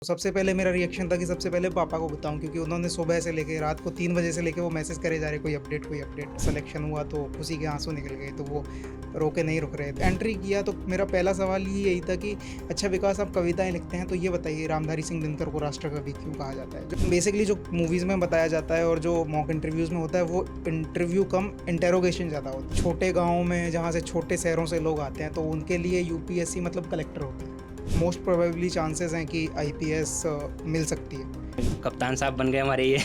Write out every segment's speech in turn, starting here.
सबसे पहले मेरा रिएक्शन था कि सबसे पहले पापा को बताऊं, क्योंकि उन्होंने सुबह से लेके रात को 3 बजे से लेके वो मैसेज करे जा रहे कोई अपडेट। सिलेक्शन हुआ तो खुशी के आंसू निकल गए, तो वो रोके नहीं रुक रहे थे। एंट्री किया तो मेरा पहला सवाल ही यही था कि अच्छा विकास, आप कविताएं लिखते हैं तो ये बताइए रामधारी सिंह दिनकर को राष्ट्रकवि क्यों कहा जाता है। जो बेसिकली जो मूवीज़ में बताया जाता है और जो मॉक इंटरव्यूज़ में होता है वो इंटरव्यू कम इंटेरोगेशन ज़्यादा होता है। छोटे गाँव में जहाँ से छोटे शहरों से लोग आते हैं तो उनके लिए यूपीएससी मतलब कलेक्टर होता है। मोस्ट प्रोबेबली चांसेस हैं कि आईपीएस मिल सकती है। कप्तान साहब बन गए हमारे ये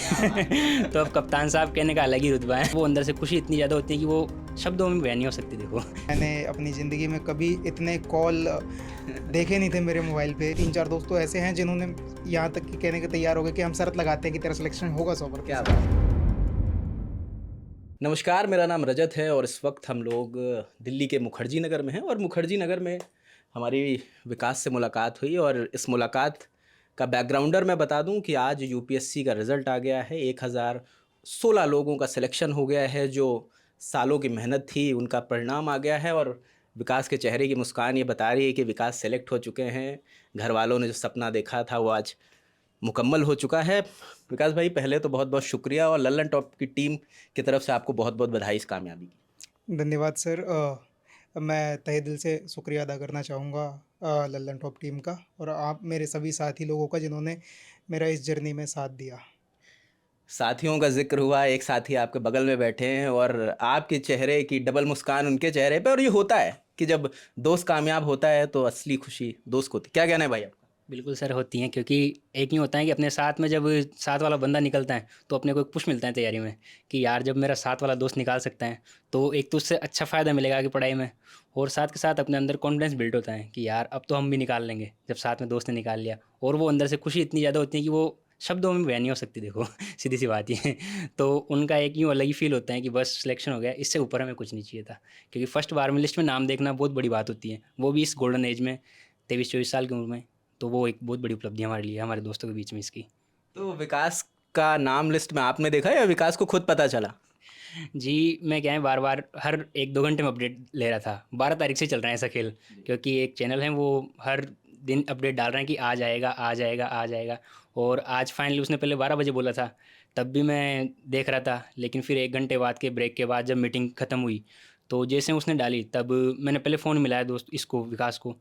तो अब कप्तान साहब कहने का अलग ही रुतबा है। वो अंदर से खुशी इतनी ज़्यादा होती है कि वो शब्दों में बयान नहीं हो सकती। देखो मैंने अपनी ज़िंदगी में कभी इतने कॉल देखे नहीं थे मेरे मोबाइल पे। 3-4 दोस्त तो ऐसे हैं जिन्होंने यहाँ तक कि कहने के तैयार हो गए कि हम शर्त लगाते हैं कि तेरा सिलेक्शन होगा 100%। क्या बात। नमस्कार, मेरा नाम रजत है और इस वक्त हम लोग दिल्ली के मुखर्जी नगर में हैं और मुखर्जी नगर में हमारी विकास से मुलाकात हुई। और इस मुलाकात का बैकग्राउंडर मैं बता दूं कि आज यूपीएससी का रिज़ल्ट आ गया है। 1016 लोगों का सिलेक्शन हो गया है। जो सालों की मेहनत थी उनका परिणाम आ गया है और विकास के चेहरे की मुस्कान ये बता रही है कि विकास सेलेक्ट हो चुके हैं। घर वालों ने जो सपना देखा था वो आज मुकम्मल हो चुका है। विकास भाई, पहले तो बहुत बहुत शुक्रिया और लल्लन टॉप की टीम की तरफ से आपको बहुत बहुत बधाई इस कामयाबी की। धन्यवाद सर। मैं तहे दिल से शुक्रिया अदा करना चाहूँगा लल्लन टॉप टीम का और आप मेरे सभी साथी लोगों का जिन्होंने मेरा इस जर्नी में साथ दिया। साथियों का जिक्र हुआ, एक साथी आपके बगल में बैठे हैं और आपके चेहरे की डबल मुस्कान उनके चेहरे पे। और ये होता है कि जब दोस्त कामयाब होता है तो असली खुशी दोस्त को होती है। क्या कहना है भाई आपका? बिल्कुल सर, होती हैं। क्योंकि एक ही होता है कि अपने साथ में जब साथ वाला बंदा निकलता है तो अपने को एक पुश मिलता है तैयारी में कि यार जब मेरा साथ वाला दोस्त निकाल सकता है तो एक तो उससे अच्छा फ़ायदा मिलेगा आगे पढ़ाई में, और साथ के साथ अपने अंदर कॉन्फिडेंस बिल्ड होता है कि यार अब तो हम भी निकाल लेंगे जब साथ में दोस्त ने निकाल लिया। और वो अंदर से खुशी इतनी ज़्यादा होती है कि वो शब्दों में बयान नहीं हो सकती। देखो सीधी सी बात ये तो उनका एक यूँ अलग ही फील होता है कि बस सिलेक्शन हो गया, इससे ऊपर हमें कुछ नहीं चाहिए था। क्योंकि फर्स्ट बार में लिस्ट में नाम देखना बहुत बड़ी बात होती है, वो भी इस गोल्डन एज में 23-24 साल की उम्र में। तो वो एक बहुत बड़ी उपलब्धि है हमारे लिए, हमारे दोस्तों के बीच में इसकी। तो विकास का नाम लिस्ट में आपने देखा या विकास को खुद पता चला? जी, मैं क्या है बार-बार हर 1-2 घंटे में अपडेट ले रहा था। 12 तारीख से चल रहा है ऐसा खेल, क्योंकि एक चैनल है वो हर दिन अपडेट डाल रहे हैं कि आ जाएगा, आ जाएगा, आ जाएगा। और आज फाइनली उसने पहले 12 बजे बोला था, तब भी मैं देख रहा था। लेकिन फिर 1 घंटे बाद के ब्रेक के बाद जब मीटिंग खत्म हुई, तो जैसे उसने डाली तब मैंने पहले फ़ोन मिलाया दोस्त इसको विकास को,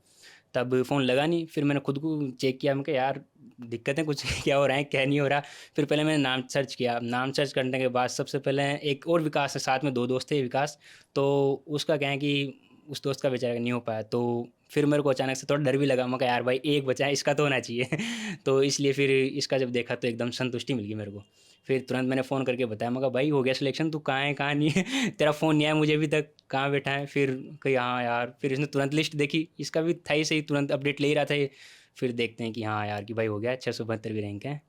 तब फ़ोन लगा नहीं। फिर मैंने खुद को चेक किया, मैं कहा यार दिक्कत है कुछ क्या हो रहा है, क्या नहीं हो रहा? फिर पहले मैंने नाम सर्च किया। नाम सर्च करने के बाद सबसे पहले एक और विकास है, साथ में 2 दोस्त थे विकास, तो उसका क्या है कि उस दोस्त का बेचारे का नहीं हो पाया। तो फिर मेरे को अचानक से थोड़ा डर भी लगा। मैं कहा यार भाई एक बचा है, इसका तो होना चाहिए तो इसलिए फिर इसका जब देखा तो एकदम संतुष्टि मिल गई मेरे को। फिर तुरंत मैंने फ़ोन करके बताया, मैं कहा भाई हो गया सिलेक्शन, तू कहाँ है, कहाँ नहीं है तेरा फ़ोन नहीं आया मुझे अभी तक, कहाँ बैठा है? फिर कही हाँ यार, फिर इसने तुरंत लिस्ट देखी, इसका भी था ही सही, तुरंत अपडेट ले ही रहा था ये। फिर देखते हैं कि हाँ यार कि भाई हो गया, 672वीं रैंक है।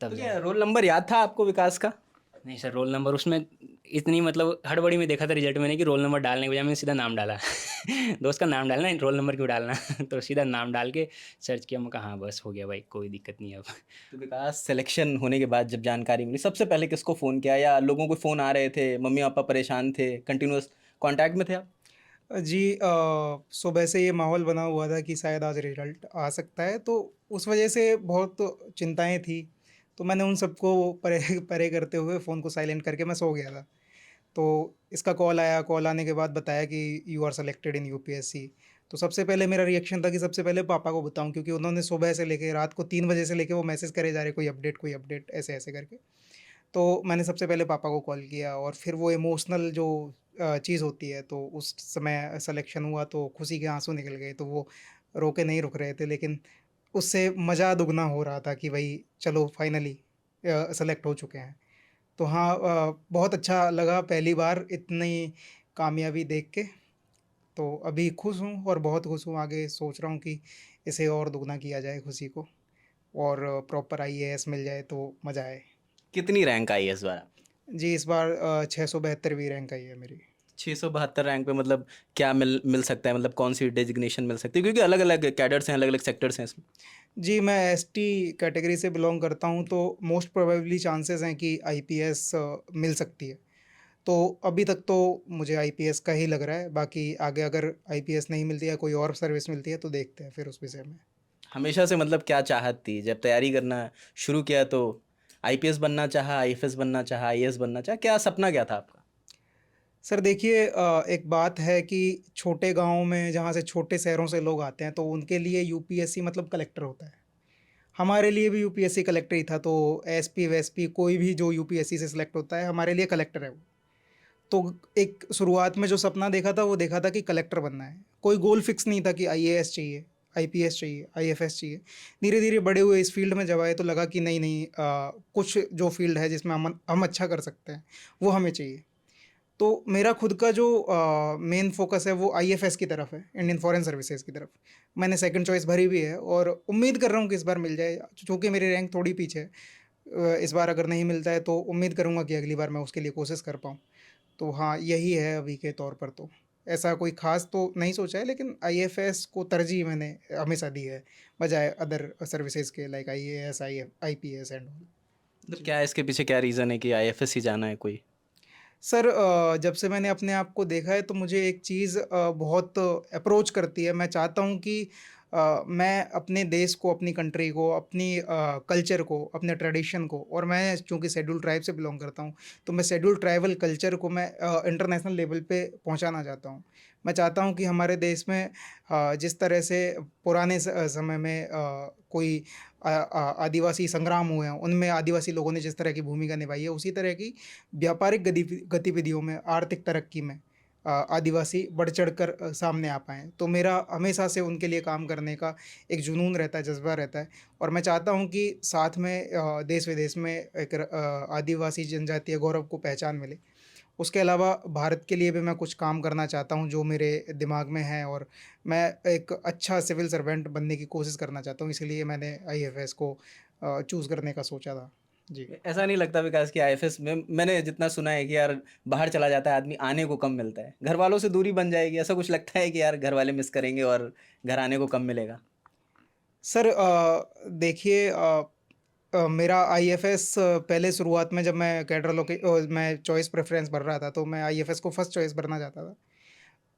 तब तो क्या जाके रोल नंबर याद था आपको विकास का? नहीं सर, रोल नंबर उसमें इतनी मतलब हड़बड़ी में देखा था रिजल्ट मैंने कि रोल नंबर डालने के बजाय मैंने सीधा नाम डाला दोस्त का नाम डालना है, रोल नंबर क्यों डालना तो सीधा नाम डाल के सर्च किया। मैं कहा हाँ बस हो गया भाई, कोई दिक्कत नहीं है अब। तो विकास, सिलेक्शन होने के बाद जब जानकारी मिली सबसे पहले किसको फ़ोन किया, या लोगों को फ़ोन आ रहे थे, मम्मी पापा परेशान थे, कंटिन्यूअस कांटेक्ट में थे आप? जी, सुबह से ये माहौल बना हुआ था कि शायद आज रिजल्ट आ सकता है, तो उस वजह से बहुत चिंताएं थी। तो मैंने उन सबको परे परे करते हुए फ़ोन को साइलेंट करके मैं सो गया था। तो इसका कॉल आया, कॉल आने के बाद बताया कि you are selected in UPSC. तो सबसे पहले मेरा रिएक्शन था कि सबसे पहले पापा को बताऊं, क्योंकि उन्होंने सुबह से लेके रात को 3 बजे से लेके वो मैसेज करे जा रहे कोई अपडेट ऐसे ऐसे करके। तो मैंने सबसे पहले पापा को कॉल किया और फिर वो इमोशनल जो चीज़ होती है, तो उस समय सिलेक्शन हुआ तो खुशी के आंसू निकल गए, तो वो रोके नहीं रुक रहे थे। लेकिन उससे मज़ा दुगना हो रहा था कि भाई चलो फाइनली सेलेक्ट हो चुके हैं। तो हाँ, बहुत अच्छा लगा पहली बार इतनी कामयाबी देख के। तो अभी खुश हूँ और बहुत खुश हूँ। आगे सोच रहा हूँ कि इसे और दुगना किया जाए खुशी को, और प्रॉपर आईएएस मिल जाए तो मज़ा आए। कितनी रैंक आई है इस बार? जी, इस बार 672वीं रैंक आई है मेरी। 672 रैंक पे मतलब क्या मिल मिल सकता है, मतलब कौन सी डेजिग्नेशन मिल सकती है, क्योंकि अलग अलग कैडर्स हैं, अलग अलग सेक्टर्स हैं इसमें। जी, मैं एसटी कैटेगरी से बिलॉन्ग करता हूँ, तो मोस्ट प्रोबेबली चांसेस हैं कि आईपीएस मिल सकती है। तो अभी तक तो मुझे आईपीएस का ही लग रहा है, बाकी आगे अगर आईपीएस नहीं मिलती है, कोई और सर्विस मिलती है तो देखते हैं फिर उस विषय में। हमेशा से मतलब क्या चाहत थी जब तैयारी करना शुरू किया? तो आईपीएस बनना चाहा, आईएफएस बनना चाहा, आईएएस बनना चाहा, क्या सपना क्या था आपका? सर देखिए एक बात है कि छोटे गाँव में जहाँ से छोटे शहरों से लोग आते हैं तो उनके लिए यूपीएससी मतलब कलेक्टर होता है। हमारे लिए भी यूपीएससी कलेक्टर ही था, तो एसपी वेसपी कोई भी जो यूपीएससी से सिलेक्ट होता है हमारे लिए कलेक्टर है वो। तो एक शुरुआत में जो सपना देखा था वो देखा था कि कलेक्टर बनना है। कोई गोल फिक्स नहीं था कि आईएएस चाहिए, आईपीएस चाहिए, आईएफएस चाहिए। धीरे-धीरे बड़े हुए इस फील्ड में जब आए तो लगा कि नहीं कुछ जो फील्ड है जिसमें हम अच्छा कर सकते हैं, वो हमें चाहिए। तो मेरा खुद का जो मेन फ़ोकस है वो आईएफएस की तरफ है, इंडियन फॉरेन सर्विसेज़ की तरफ। मैंने सेकंड चॉइस भरी भी है और उम्मीद कर रहा हूँ कि इस बार मिल जाए, चूँकि मेरी रैंक थोड़ी पीछे है। इस बार अगर नहीं मिलता है तो उम्मीद करूँगा कि अगली बार मैं उसके लिए कोशिश कर पाऊँ। तो हाँ, यही है अभी के तौर पर तो। ऐसा कोई ख़ास तो नहीं सोचा है, लेकिन आईएफएस को तरजीह मैंने हमेशा दी है, बजाय अदर सर्विसेज़ के like IAS, IPS and all. मतलब जी। क्या इसके पीछे क्या रीज़न है कि आईएफएस ही जाना है कोई? सर जब से मैंने अपने आप को देखा है तो मुझे एक चीज़ बहुत अप्रोच करती है। मैं चाहता हूँ कि मैं अपने देश को, अपनी कंट्री को, अपनी कल्चर को, अपने ट्रेडिशन को, और मैं चूँकि शेड्यूल ट्राइब से बिलॉन्ग करता हूँ, तो मैं शेड्यूल ट्राइबल कल्चर को मैं इंटरनेशनल लेवल पे पहुँचाना चाहता हूँ। मैं चाहता हूँ कि हमारे देश में जिस तरह से पुराने समय में कोई आदिवासी संग्राम हुए हैं, उनमें आदिवासी लोगों ने जिस तरह की भूमिका निभाई है, उसी तरह की व्यापारिक गतिविधियों में, आर्थिक तरक्की में आदिवासी बढ़-चढ़ कर सामने आ पाएँ। तो मेरा हमेशा से उनके लिए काम करने का एक जुनून रहता है, जज़्बा रहता है, और मैं चाहता हूँ कि साथ में देश-विदेश में एक आदिवासी जनजातीय गौरव को पहचान मिले। उसके अलावा भारत के लिए भी मैं कुछ काम करना चाहता हूँ जो मेरे दिमाग में है, और मैं एक अच्छा सिविल सर्वेंट बनने की कोशिश करना चाहता हूँ, इसलिए मैंने आईएफएस को चूज़ करने का सोचा था। जी। ऐसा नहीं लगता विकास कि आईएफएस में मैंने जितना सुना है कि यार बाहर चला जाता है आदमी, आने को कम मिलता है, घर वालों से दूरी बन जाएगी, ऐसा कुछ लगता है कि यार घर वाले मिस करेंगे और घर आने को कम मिलेगा? सर देखिए मेरा आईएफएस पहले शुरुआत में जब मैं मैं चॉइस प्रेफ़रेंस भर रहा था, तो मैं आईएफएस को फर्स्ट चॉइस भरना चाहता था।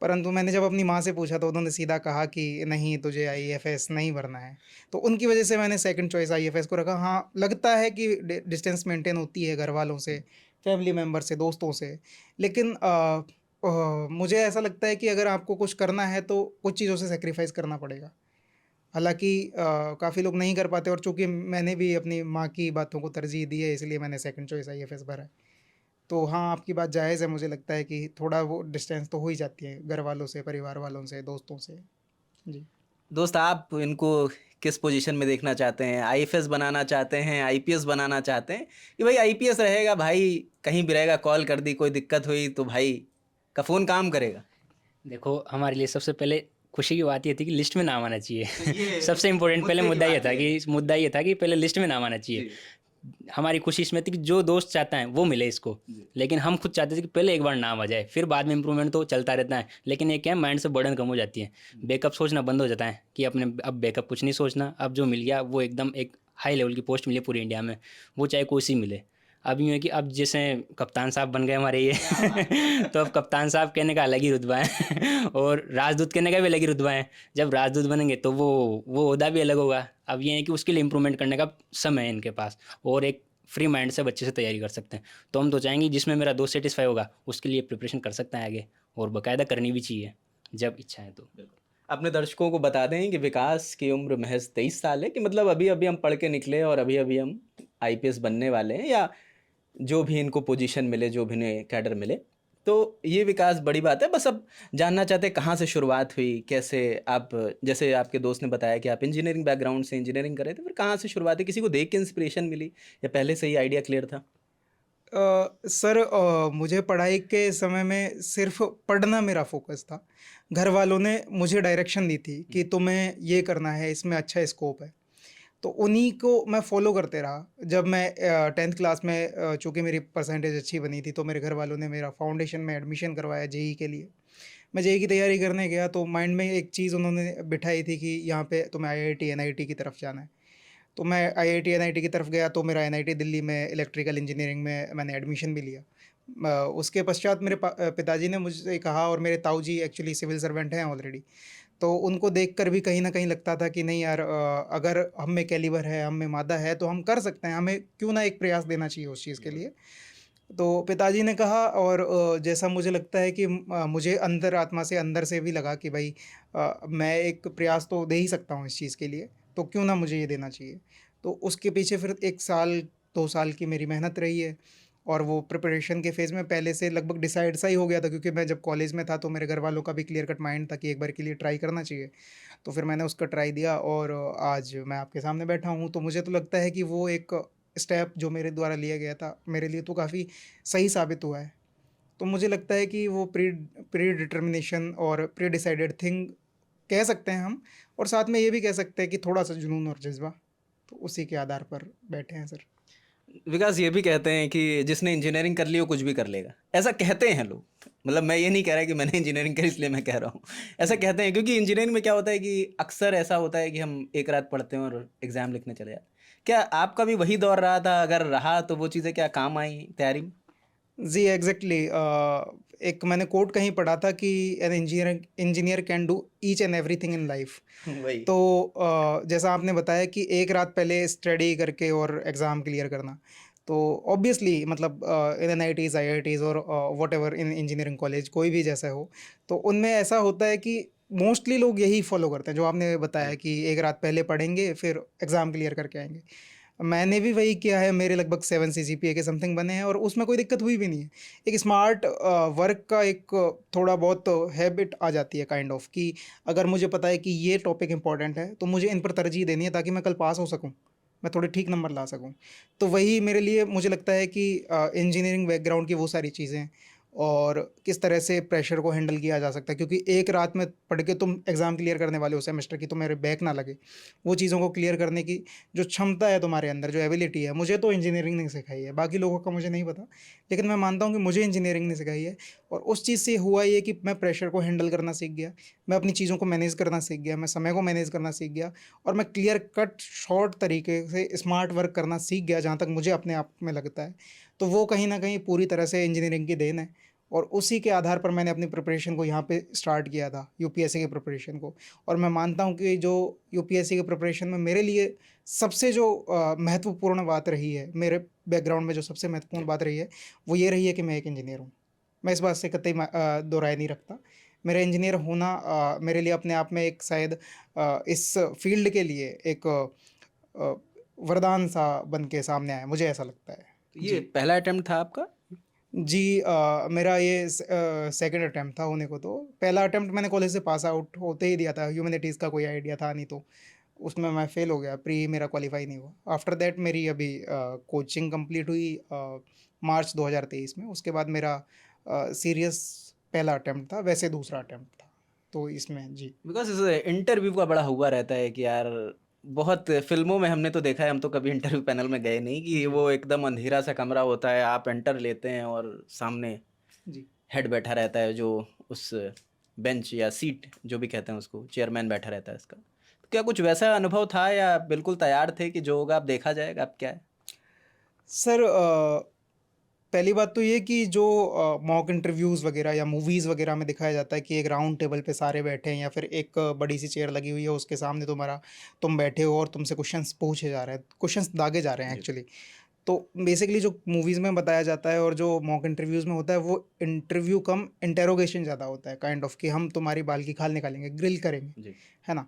परंतु मैंने जब अपनी माँ से पूछा तो उन्होंने सीधा कहा कि नहीं, तुझे आईएफएस नहीं भरना है। तो उनकी वजह से मैंने सेकंड चॉइस आईएफएस को रखा। हाँ, लगता है कि डिस्टेंस मेंटेन होती है घर वालों से, फैमिली मेंबर से, दोस्तों से। लेकिन मुझे ऐसा लगता है कि अगर आपको कुछ करना है तो कुछ चीज़ों से सैक्रिफ़ाइस करना पड़ेगा। हालाँकि काफ़ी लोग नहीं कर पाते, और चूँकि मैंने भी अपनी माँ की बातों को तरजीह दी है, इसलिए मैंने सेकंड चॉइस आईएफएस भरा है। तो हाँ, आपकी बात जायज़ है, मुझे लगता है कि थोड़ा वो डिस्टेंस तो हो ही जाती है घर वालों से, परिवार वालों से, दोस्तों से। जी। दोस्त, आप इनको किस पोजीशन में देखना चाहते हैं? आईएफएस बनाना चाहते हैं, आईपीएस बनाना चाहते हैं कि भाई आईपीएस रहेगा, भाई कहीं भी रहेगा, कॉल कर दी, कोई दिक्कत हुई तो भाई का फ़ोन काम करेगा? देखो, हमारे लिए सबसे पहले खुशी की बात ये थी कि लिस्ट में नाम आना तो चाहिए। ये सबसे इम्पोर्टेंट पहले मुद्दे की बात ये है। मुद्दा ये था कि पहले लिस्ट में नाम आना चाहिए। जी, हमारी खुशी इसमें थी कि जो दोस्त चाहता है वो मिले इसको। जी। लेकिन हम खुद चाहते थे कि पहले एक बार नाम आ जाए, फिर बाद में इम्प्रूवमेंट तो चलता रहता है। लेकिन ये क्या है, माइंड से बर्डन कम हो जाती है। बैकअप सोचना बंद हो जाता है कि अपने अब बैकअप कुछ नहीं सोचना, अब जो मिल गया वो एकदम एक हाई लेवल की पोस्ट मिली है पूरी इंडिया में, वो चाहे कोई सी मिले। अब यूँ है कि अब जैसे कप्तान साहब बन गए हमारे ये क्या बात है! तो अब कप्तान साहब कहने का अलग ही रुतबा है और राजदूत कहने का भी अलग ही रुतबा है। जब राजदूत बनेंगे तो वो ओहदा भी अलग होगा। अब ये है कि उसके लिए इम्प्रूवमेंट करने का समय है इनके पास, और एक फ्री माइंड से बच्चे से तैयारी कर सकते हैं। तो हम तो चाहेंगे जिसमें मेरा दोस्त सेटिस्फाई होगा उसके लिए प्रिपरेशन कर सकते हैं आगे, और बाकायदा करनी भी चाहिए जब इच्छा है तो। बिल्कुल। अपने दर्शकों को बता दें कि विकास की उम्र महज़ 23 साल है, कि मतलब अभी-अभी हम पढ़ के निकले और अभी-अभी हम आईपीएस बनने वाले हैं, या जो भी इनको पोजीशन मिले, जो भी इन्हें कैडर मिले। तो ये विकास बड़ी बात है। बस अब जानना चाहते हैं कहाँ से शुरुआत हुई? कैसे आप, जैसे आपके दोस्त ने बताया कि आप इंजीनियरिंग बैकग्राउंड से इंजीनियरिंग कर रहे थे, फिर कहाँ से शुरुआत हुई? किसी को देख के इंस्पिरेशन मिली या पहले से ही आइडिया क्लियर था? सर मुझे पढ़ाई के समय में सिर्फ़ पढ़ना मेरा फ़ोकस था। घर वालों ने मुझे डायरेक्शन दी थी कि तुम्हें ये करना है, इसमें अच्छा स्कोप है। तो उन्हीं को मैं फ़ॉलो करते रहा। जब मैं 10th क्लास में चूँकि मेरी परसेंटेज अच्छी बनी थी, तो मेरे घर वालों ने मेरा फाउंडेशन में एडमिशन करवाया जेईई के लिए। मैं जेईई की तैयारी करने गया तो माइंड में एक चीज़ उन्होंने बिठाई थी कि यहाँ पे तुम्हें आईआईटी, एनआईटी की तरफ जाना है। तो मैं आईआईटी, एनआईटी की तरफ गया, तो मेरा एनआईटी दिल्ली में इलेक्ट्रिकल इंजीनियरिंग में मैंने एडमिशन भी लिया। उसके पश्चात मेरे पिताजी ने मुझसे कहा, और मेरे ताऊ जी एक्चुअली सिविल सर्वेंट हैं ऑलरेडी। तो उनको देखकर भी कहीं न कहीं लगता था कि नहीं यार, अगर हम में कैलिबर है, हम में मादा है तो हम कर सकते हैं, हमें क्यों ना एक प्रयास देना चाहिए उस चीज़ के लिए। तो पिताजी ने कहा और जैसा मुझे लगता है कि मुझे अंतरात्मा से अंदर से भी लगा कि भाई मैं एक प्रयास तो दे ही सकता हूँ इस चीज़ के लिए, तो क्यों ना मुझे ये देना चाहिए। तो उसके पीछे फिर 1 साल, 2 साल की मेरी मेहनत रही है और वो प्रिपरेशन के फ़ेज़ में पहले से लगभग डिसाइड सा ही हो गया था, क्योंकि मैं जब कॉलेज में था तो मेरे घरवालों का भी क्लियर कट माइंड था कि एक बार के लिए ट्राई करना चाहिए। तो फिर मैंने उसका ट्राई दिया और आज मैं आपके सामने बैठा हूँ। तो मुझे तो लगता है कि वो एक स्टेप जो मेरे द्वारा लिया गया था, मेरे लिए तो काफ़ी सही साबित हुआ है। तो मुझे लगता है कि वो प्री डिटर्मिनेशन और प्री डिसाइडेड थिंग कह सकते हैं हम, और साथ में ये भी कह सकते हैं कि थोड़ा-सा जुनून और जज़्बा, तो उसी के आधार पर बैठे हैं सर। विकास ये भी कहते हैं कि जिसने इंजीनियरिंग कर ली वो कुछ भी कर लेगा, ऐसा कहते हैं लोग। मतलब मैं ये नहीं कह रहा कि मैंने इंजीनियरिंग करी इसलिए मैं कह रहा हूँ, ऐसा कहते हैं क्योंकि इंजीनियरिंग में क्या होता है कि अक्सर ऐसा होता है कि हम एक रात पढ़ते हैं और एग्ज़ाम लिखने चले जाते हैं। क्या आपका भी वही दौर रहा था? अगर रहा तो वो चीज़ें क्या काम आई तैयारी में? जी, एग्ज़ैक्टली, एक मैंने कोट कहीं पढ़ा था कि an engineer engineer can do each and everything in life. वही। तो जैसा आपने बताया कि एक रात पहले स्टडी करके और एग्ज़ाम क्लियर करना, तो ऑब्वियसली मतलब इन एनआईटीज़, आईआईटीज़ और व्हाटएवर इन इंजीनियरिंग कॉलेज कोई भी जैसा हो, तो उनमें ऐसा होता है कि मोस्टली लोग यही फ़ॉलो करते हैं, जो आपने बताया जी। कि एक रात पहले पढ़ेंगे, फिर एग्ज़ाम क्लियर करके आएँगे। मैंने भी वही किया है, मेरे लगभग 7 सीजीपीए के समथिंग बने हैं और उसमें कोई दिक्कत हुई भी नहीं है। एक स्मार्ट वर्क का एक थोड़ा बहुत हैबिट आ जाती है काइंड ऑफ, कि अगर मुझे पता है कि ये टॉपिक इम्पोर्टेंट है, तो मुझे इन पर तरजीह देनी है ताकि मैं कल पास हो सकूँ, मैं थोड़े ठीक नंबर ला सकूँ। तो वही मेरे लिए मुझे लगता है कि इंजीनियरिंग बैकग्राउंड की वो सारी चीज़ें और किस तरह से प्रेशर को हैंडल किया जा सकता है, क्योंकि एक रात में पढ़ के तुम एग्ज़ाम क्लियर करने वाले हो सेमेस्टर की, तो मेरे बैक ना लगे। वो चीज़ों को क्लियर करने की जो क्षमता है तुम्हारे अंदर, जो एबिलिटी है, मुझे तो इंजीनियरिंग ने सिखाई है, बाकी लोगों का मुझे नहीं पता। लेकिन मैं मानता हूँ कि मुझे इंजीनियरिंग ने सिखाई है और उस चीज़ से हुआ ये कि मैं प्रेशर को हैंडल करना सीख गया, मैं अपनी चीज़ों को मैनेज करना सीख गया, मैं समय को मैनेज करना सीख गया और मैं क्लियर कट शॉर्ट तरीके से स्मार्ट वर्क करना सीख गया, जहाँ तक मुझे अपने आप में लगता है। तो वो कहीं न कहीं पूरी तरह से इंजीनियरिंग की देन है और उसी के आधार पर मैंने अपनी प्रिपरेशन को यहाँ पे स्टार्ट किया था, यूपीएससी की प्रिपरेशन को। और मैं मानता हूँ कि जो यूपीएससी की प्रिपरेशन में मेरे लिए सबसे जो महत्वपूर्ण बात रही है, मेरे बैकग्राउंड में जो सबसे महत्वपूर्ण जी। बात रही है, वो ये रही है कि मैं एक इंजीनियर हूँ। मैं इस बात से कतई दो राय नहीं रखता। मेरा इंजीनियर होना मेरे लिए अपने आप में एक शायद इस फ़ील्ड के लिए एक अ, वरदान सा बन के सामने आया, मुझे ऐसा लगता है। तो ये जी। पहला अटेम्प्ट था आपका? जी, मेरा ये सेकंड अटेम्प्ट था होने को तो। पहला अटेम्प्ट मैंने कॉलेज से पास आउट होते ही दिया था, ह्यूमैनिटीज़ का कोई आइडिया था नहीं, तो उसमें मैं फ़ेल हो गया, प्री मेरा क्वालीफाई नहीं हुआ। आफ्टर दैट मेरी अभी कोचिंग कंप्लीट हुई मार्च 2023 में। उसके बाद मेरा सीरियस पहला अटेम्प्ट था, वैसे दूसरा अटेम्प्ट था। तो इसमें जी। बिकॉज़ इस इंटरव्यू का बड़ा हुआ रहता है कि यार बहुत फ़िल्मों में हमने तो देखा है, हम तो कभी इंटरव्यू पैनल में गए नहीं, कि जी, वो एकदम अंधेरा सा कमरा होता है, आप एंटर लेते हैं और सामने जी। हेड बैठा रहता है, जो उस बेंच या सीट जो भी कहते हैं उसको, चेयरमैन बैठा रहता है इसका। तो क्या कुछ वैसा अनुभव था या बिल्कुल तैयार थे कि जो होगा अब देखा जाएगा, अब क्या है? सर, पहली बात तो ये कि जो मॉक इंटरव्यूज़ वगैरह या मूवीज़ वगैरह में दिखाया जाता है कि एक राउंड टेबल पे सारे बैठे हैं या फिर एक बड़ी सी चेयर लगी हुई है, उसके सामने तुम बैठे हो और तुमसे क्वेश्चंस पूछे जा रहे हैं, क्वेश्चंस दागे जा रहे हैं जी। एक्चुअली। तो बेसिकली जो मूवीज़ में बताया जाता है और जो मॉक इंटरव्यूज़ में होता है, वो इंटरव्यू कम इंटेरोगेशन ज़्यादा होता है, काइंड ऑफ कि हम तुम्हारी बाल की खाल निकालेंगे, ग्रिल करेंगे, जी। है ना?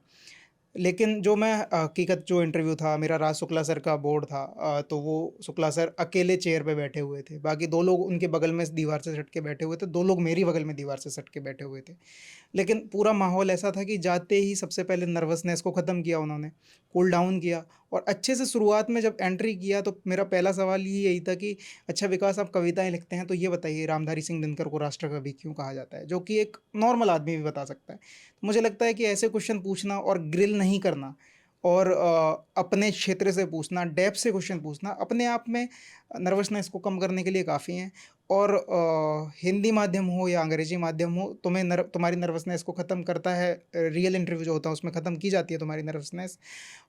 लेकिन जो मैं हकीकत जो इंटरव्यू था मेरा, राज शुक्ला सर का बोर्ड था, तो वो शुक्ला सर अकेले चेयर पे बैठे हुए थे, बाकी 2 लोग उनके बगल में दीवार से सट के बैठे हुए थे, 2 लोग मेरी बगल में दीवार से सट के बैठे हुए थे। लेकिन पूरा माहौल ऐसा था कि जाते ही सबसे पहले नर्वसनेस को ख़त्म किया उन्होंने, कूल डाउन किया और अच्छे से शुरुआत में जब एंट्री किया तो मेरा पहला सवाल ही यही था कि अच्छा विकास, आप कविताएँ लिखते हैं, तो ये बताइए रामधारी सिंह दिनकर को राष्ट्रकवि क्यों कहा जाता है? जो कि एक नॉर्मल आदमी भी बता सकता है। मुझे लगता है कि ऐसे क्वेश्चन पूछना और ग्रिल नहीं करना और अपने क्षेत्र से पूछना, डेप्थ से क्वेश्चन पूछना अपने आप में नर्वसनेस को कम करने के लिए काफ़ी हैं। और हिंदी माध्यम हो या अंग्रेजी माध्यम हो, तुम्हारी नर्वसनेस को ख़त्म करता है। रियल इंटरव्यू जो होता है उसमें ख़त्म की जाती है तुम्हारी नर्वसनेस।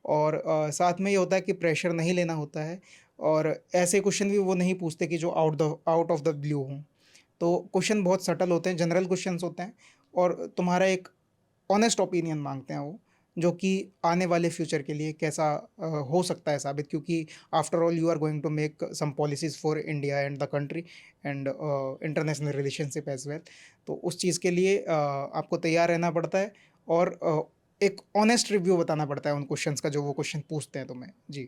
और साथ में ये होता है कि प्रेशर नहीं लेना होता है और ऐसे क्वेश्चन भी वो नहीं पूछते कि जो आउट ऑफ द ब्लू हों। तो क्वेश्चन बहुत सटल होते हैं, जनरल क्वेश्चंस होते हैं और तुम्हारा एक ऑनेस्ट ओपिनियन माँगते हैं वो, जो कि आने वाले फ्यूचर के लिए कैसा हो सकता है साबित, क्योंकि after all you are going to make some policies for India and the country and international relationship as well. तो उस चीज़ के लिए आपको तैयार रहना पड़ता है और एक ऑनेस्ट रिव्यू बताना पड़ता है उन क्वेश्चंस का जो वो क्वेश्चन पूछते हैं तुम्हें। जी।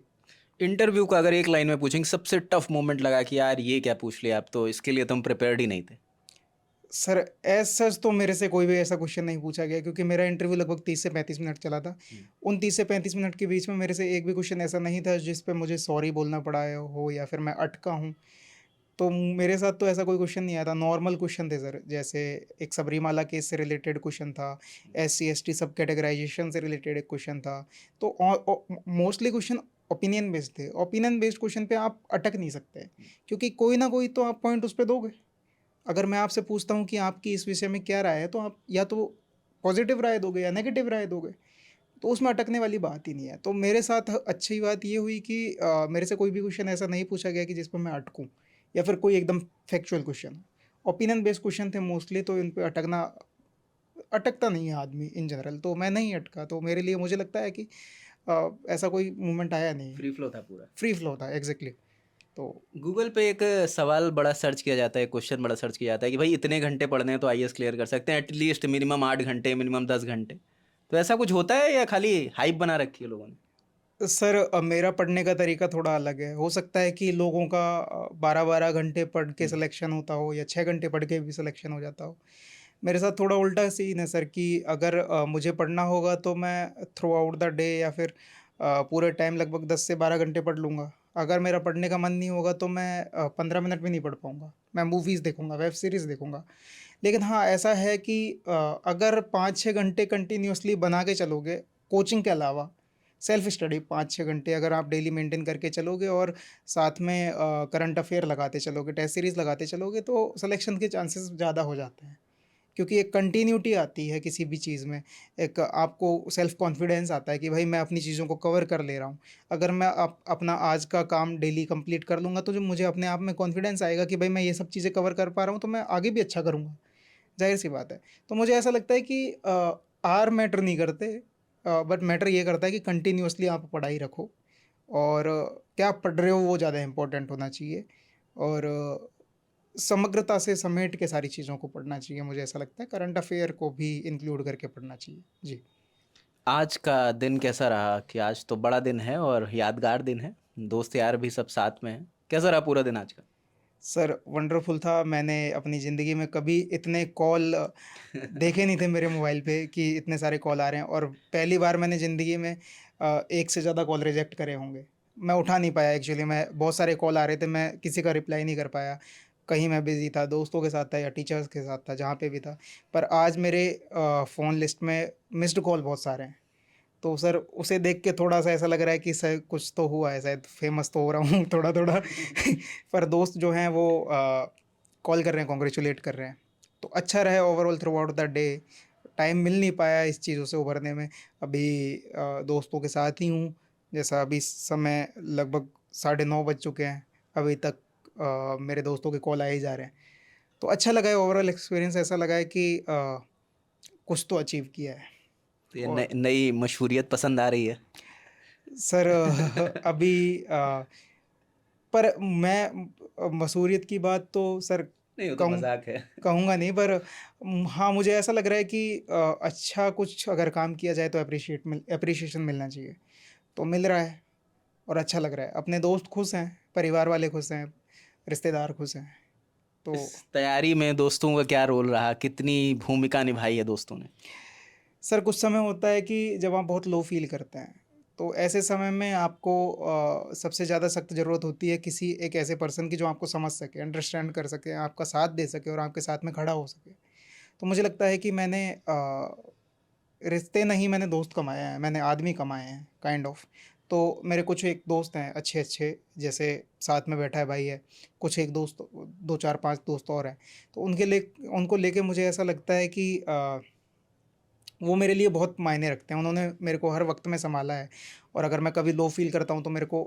इंटरव्यू का अगर एक लाइन में पूछेंगे, सबसे टफ मोमेंट लगा कि यार ये क्या पूछ लिया, आप तो इसके लिए तुम प्रिपेयर्ड ही नहीं थे? सर एज़ सच तो मेरे से कोई भी ऐसा क्वेश्चन नहीं पूछा गया, क्योंकि मेरा इंटरव्यू लगभग 30 से 35 मिनट चला था। उन 30 से 35 मिनट के बीच में मेरे से एक भी क्वेश्चन ऐसा नहीं था जिस पे मुझे सॉरी बोलना पड़ा हो या फिर मैं अटका हूँ। तो मेरे साथ तो ऐसा कोई क्वेश्चन नहीं आया था, नॉर्मल क्वेश्चन थे सर। जैसे एक सबरीमाला केस से रिलेटेड क्वेश्चन था, SC/ST सब कैटेगराइजेशन से रिलेटेड एक क्वेश्चन था। तो मोस्टली क्वेश्चन ओपिनियन बेस्ड थे। ओपिनियन बेस्ड क्वेश्चन पे आप अटक नहीं सकते, क्योंकि कोई ना कोई तो आप पॉइंट उस पे दोगे। अगर मैं आपसे पूछता हूँ कि आपकी इस विषय में क्या राय है, तो आप या तो पॉजिटिव राय दोगे या नेगेटिव राय दोगे, तो उसमें अटकने वाली बात ही नहीं है। तो मेरे साथ अच्छी बात ये हुई कि मेरे से कोई भी क्वेश्चन ऐसा नहीं पूछा गया कि जिस पर मैं अटकूँ, या फिर कोई एकदम factual question. Opinion based question थे मोस्टली, तो इन पे अटकता नहीं है आदमी इन जनरल, तो मैं नहीं अटका। तो मेरे लिए मुझे लगता है कि ऐसा कोई मोमेंट आया नहीं। फ्री फ्लो था पूरा। फ्री फ्लो था एग्जैक्टली। तो गूगल पे एक सवाल बड़ा सर्च किया जाता है, क्वेश्चन बड़ा सर्च किया जाता है कि भाई इतने घंटे पढ़ने हैं तो आईएएस क्लियर कर सकते हैं, एटलीस्ट मिनिमम 8 घंटे, मिनिमम 10 घंटे। तो ऐसा कुछ होता है या खाली हाइप बना रखी है लोगों ने? सर मेरा पढ़ने का तरीका थोड़ा अलग है। हो सकता है कि लोगों का 12-12 घंटे पढ़ के सिलेक्शन होता हो या 6 घंटे पढ़ के भी सिलेक्शन हो जाता हो। मेरे साथ थोड़ा उल्टा सीन है सर, कि अगर मुझे पढ़ना होगा तो मैं थ्रू आउट द डे या फिर पूरे टाइम लगभग 10 से 12 घंटे पढ़ लूँगा। अगर मेरा पढ़ने का मन नहीं होगा तो मैं 15 मिनट भी नहीं पढ़ पाऊँगा। मैं मूवीज़ देखूँगा, वेब सीरीज़ देखूँगा। लेकिन हाँ, ऐसा है कि अगर 5-6 घंटे कंटिन्यूअसली बना के चलोगे, कोचिंग के अलावा सेल्फ स्टडी 5-6 घंटे अगर आप डेली मेंटेन करके चलोगे और साथ में करंट अफेयर लगाते चलोगे, टेस्ट सीरीज़ लगाते चलोगे, तो सिलेक्शन के चांसेस ज़्यादा हो जाते हैं। क्योंकि एक कंटिन्यूटी आती है किसी भी चीज़ में, एक आपको सेल्फ कॉन्फिडेंस आता है कि भाई मैं अपनी चीज़ों को कवर कर ले रहा हूँ। अगर मैं अपना आज का काम डेली कंप्लीट कर लूँगा, तो जो मुझे अपने आप में कॉन्फिडेंस आएगा कि भाई मैं ये सब चीज़ें कवर कर पा रहा हूँ, तो मैं आगे भी अच्छा करूँगा। ज़ाहिर-सी बात है। तो मुझे ऐसा लगता है कि आवर मैटर नहीं करते, बट मैटर ये करता है कि कंटिन्यूअसली आप पढ़ाई रखो और क्या आप पढ़ रहे हो वो ज़्यादा इम्पोर्टेंट होना चाहिए, और समग्रता से समेट के सारी चीज़ों को पढ़ना चाहिए। मुझे ऐसा लगता है करंट अफेयर को भी इंक्लूड करके पढ़ना चाहिए। जी। आज का दिन कैसा रहा? कि आज तो बड़ा दिन है और यादगार दिन है, दोस्त यार भी सब साथ में हैं। कैसा रहा पूरा दिन आज का? सर वंडरफुल था। मैंने अपनी ज़िंदगी में कभी इतने कॉल देखे नहीं थे मेरे मोबाइल पे कि इतने सारे कॉल आ रहे हैं, और पहली बार मैंने ज़िंदगी में एक से ज़्यादा कॉल रिजेक्ट करे होंगे। मैं उठा नहीं पाया एक्चुअली, मैं बहुत सारे कॉल आ रहे थे, मैं किसी का रिप्लाई नहीं कर पाया। कहीं मैं बिज़ी था, दोस्तों के साथ था या टीचर्स के साथ था, जहाँ पे भी था। पर आज मेरे फ़ोन लिस्ट में मिस्ड कॉल बहुत सारे हैं। तो सर उसे देख के थोड़ा-सा ऐसा लग रहा है कि शायद कुछ तो हुआ है, शायद फ़ेमस तो हो रहा हूँ थोड़ा-थोड़ा। पर दोस्त जो हैं वो कॉल कर रहे हैं, कांग्रेचुलेट कर रहे हैं। तो अच्छा रहा overall throughout the day. Time मिल नहीं पाया इस चीज़ों से उभरने में। अभी दोस्तों के साथ ही हूँ। जैसा अभी समय लगभग 9:30 बज चुके हैं। अभी तक मेरे दोस्तों के कॉल आए ही जा रहे हैं। तो अच्छा लगा है, ओवरऑल एक्सपीरियंस ऐसा लगा है कि कुछ तो अचीव किया है। तो ये और नई मशहूरियत पसंद आ रही है? सर अभी पर मैं मसूरियत की बात तो सर नहीं, वो तो कहूँ मजाक है। कहूँगा नहीं, पर हाँ, मुझे ऐसा लग रहा है कि अच्छा कुछ अगर काम किया जाए तो एप्रिशिएशन मिलना चाहिए। तो मिल रहा है और अच्छा लग रहा है। अपने दोस्त खुश हैं, परिवार वाले खुश हैं, रिश्तेदार खुश हैं। तो इस तैयारी में दोस्तों का क्या रोल रहा? कितनी भूमिका निभाई है दोस्तों ने? सर कुछ समय होता है कि जब आप बहुत लो फील करते हैं, तो ऐसे समय में आपको सबसे ज़्यादा सख्त ज़रूरत होती है किसी एक ऐसे पर्सन की जो आपको समझ सके, अंडरस्टैंड कर सके, आपका साथ दे सके और आपके साथ में खड़ा हो सके। तो मुझे लगता है कि मैंने रिश्ते नहीं, मैंने दोस्त कमाए हैं, मैंने आदमी कमाए हैं काइंड ऑफ। तो मेरे कुछ एक दोस्त हैं अच्छे-अच्छे, जैसे साथ में बैठा है भाई है, कुछ एक दोस्त 2, 4, 5 दोस्त और हैं। तो उनको लेके मुझे ऐसा लगता है कि वो मेरे लिए बहुत मायने रखते हैं। उन्होंने मेरे को हर वक़्त में सँभाला है, और अगर मैं कभी लो फ़ील करता हूँ तो मेरे को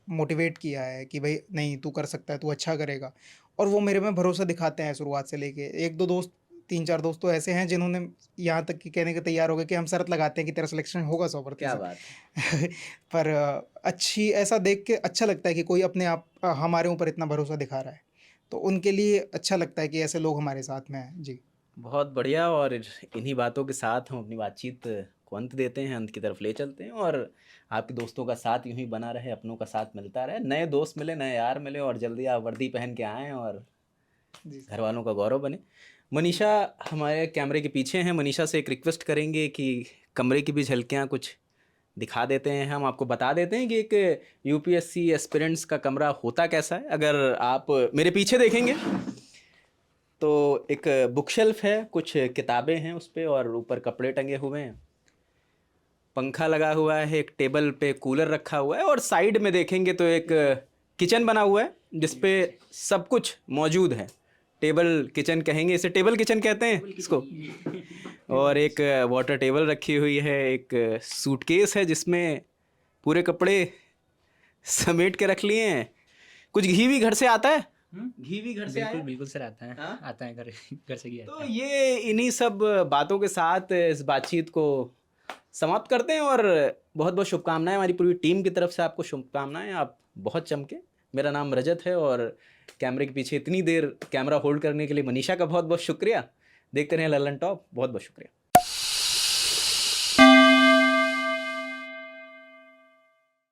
मोटिवेट किया है कि भई नहीं, तू कर सकता है, तू अच्छा करेगा। और वो मेरे में भरोसा दिखाते हैं शुरुआत से लेके। 1-2 दोस्त 3-4 दोस्त तो ऐसे हैं जिन्होंने यहाँ तक कि कहने के तैयार हो गए कि हम शर्त लगाते हैं कि तेरा सिलेक्शन होगा क्या 100%। बात है। पर अच्छी ऐसा देख के अच्छा लगता है कि कोई अपने आप हमारे ऊपर इतना भरोसा दिखा रहा है। तो उनके लिए अच्छा लगता है कि ऐसे लोग हमारे साथ में हैं। जी। बहुत बढ़िया, और इन्हीं बातों के साथ हम अपनी बातचीत को अंत देते हैं, अंत की तरफ ले चलते हैं। और आपके दोस्तों का साथ यूं ही बना रहे, अपनों का साथ मिलता रहे, नए दोस्त मिले, नए यार मिले, और जल्दी आप वर्दी पहन के आएँ और जी। घर वालों का गौरव बने। मनीषा हमारे कैमरे के पीछे हैं। मनीषा से एक रिक्वेस्ट करेंगे कि कमरे की भी झलकियाँ कुछ दिखा देते हैं। हम आपको बता देते हैं कि एक यूपीएससी एस्पिरेंट्स का कमरा होता कैसा है। अगर आप मेरे पीछे देखेंगे तो एक बुक शेल्फ है, कुछ किताबें हैं उस पे, और ऊपर कपड़े टंगे हुए हैं, पंखा लगा हुआ है, एक टेबल पे कूलर रखा हुआ है, और साइड में देखेंगे तो एक किचन बना हुआ है जिस पे सब कुछ मौजूद है। टेबल किचन कहेंगे इसे, टेबल किचन कहते हैं इसको। और एक वाटर टेबल रखी हुई है, एक सूटकेस है जिसमें पूरे कपड़े समेट के रख लिए हैं। कुछ घी भी घर से आता है, घी भी घर से आया बिल्कुल है? बिल्कुल सर, आता है। हाँ? आता है, घर घर से किया तो आता है। ये इन्हीं सब बातों के साथ इस बातचीत को समाप्त करते हैं, और बहुत बहुत शुभकामनाएं हमारी पूरी टीम की तरफ से। आपको शुभकामनाएं, आप बहुत चमके। मेरा नाम रजत है, और कैमरे के पीछे इतनी देर कैमरा होल्ड करने के लिए मनीषा का बहुत बहुत शुक्रिया। देखते रहें लल्लन टॉप। बहुत बहुत शुक्रिया।